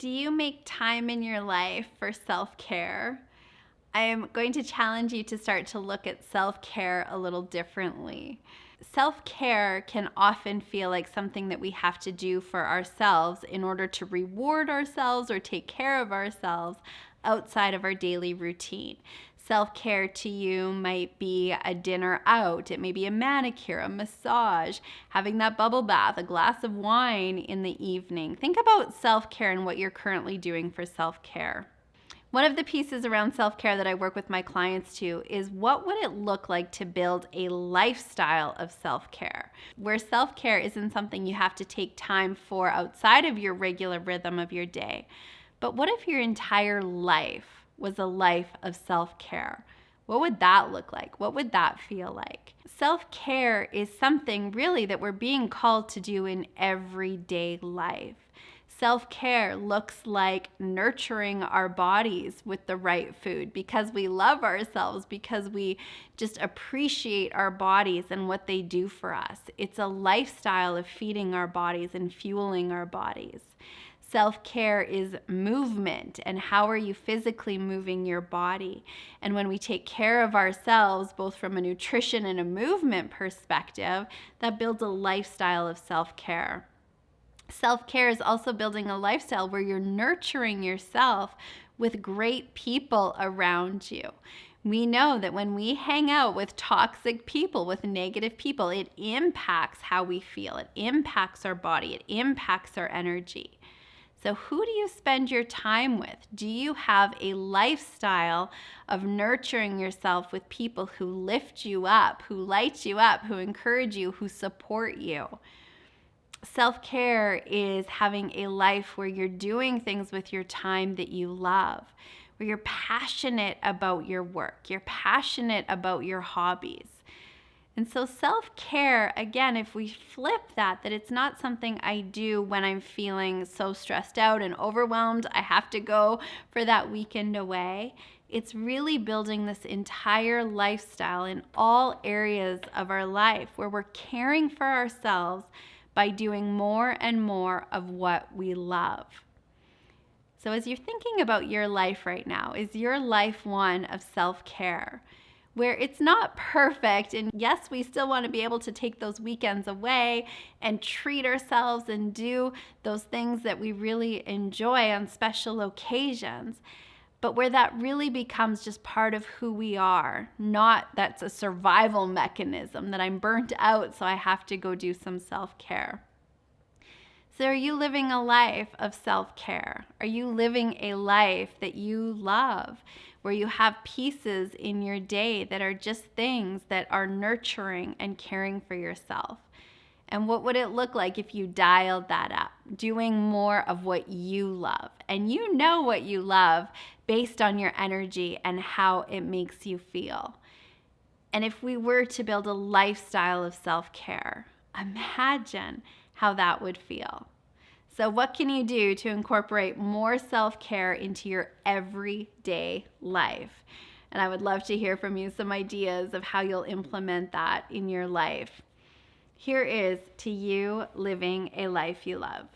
Do you make time in your life for self-care? I am going to challenge you to start to look at self-care a little differently. Self-care can often feel like something that we have to do for ourselves in order to reward ourselves or take care of ourselves outside of our daily routine. Self-care to you might be a dinner out. It may be a manicure, a massage, having that bubble bath, a glass of wine in the evening. Think about self-care and what you're currently doing for self-care. One of the pieces around self-care that I work with my clients to is what would it look like to build a lifestyle of self-care, where self-care isn't something you have to take time for outside of your regular rhythm of your day. But what if your entire life was a life of self-care? What would that look like? What would that feel like? Self-care is something really that we're being called to do in everyday life. Self-care looks like nurturing our bodies with the right food because we love ourselves, because we just appreciate our bodies and what they do for us. It's a lifestyle of feeding our bodies and fueling our bodies. Self-care is movement, and how are you physically moving your body? And when we take care of ourselves, both from a nutrition and a movement perspective, that builds a lifestyle of self-care. Self-care is also building a lifestyle where you're nurturing yourself with great people around you. We know that when we hang out with toxic people, with negative people, it impacts how we feel. It impacts our body. It impacts our energy. So who do you spend your time with? Do you have a lifestyle of nurturing yourself with people who lift you up, who light you up, who encourage you, who support you? Self-care is having a life where you're doing things with your time that you love, where you're passionate about your work, you're passionate about your hobbies. And so self-care, again, if we flip that it's not something I do when I'm feeling so stressed out and overwhelmed, I have to go for that weekend away. It's really building this entire lifestyle in all areas of our life where we're caring for ourselves by doing more and more of what we love. So as you're thinking about your life right now, is your life one of self-care, where it's not perfect, and yes, we still want to be able to take those weekends away and treat ourselves and do those things that we really enjoy on special occasions, but where that really becomes just part of who we are, not that's a survival mechanism that I'm burnt out, so I have to go do some self-care. So are you living a life of self-care? Are you living a life that you love, where you have pieces in your day that are just things that are nurturing and caring for yourself? And what would it look like if you dialed that up, doing more of what you love? And you know what you love based on your energy and how it makes you feel. And if we were to build a lifestyle of self-care, imagine how that would feel. So what can you do to incorporate more self-care into your everyday life? And I would love to hear from you some ideas of how you'll implement that in your life. Here is to you living a life you love.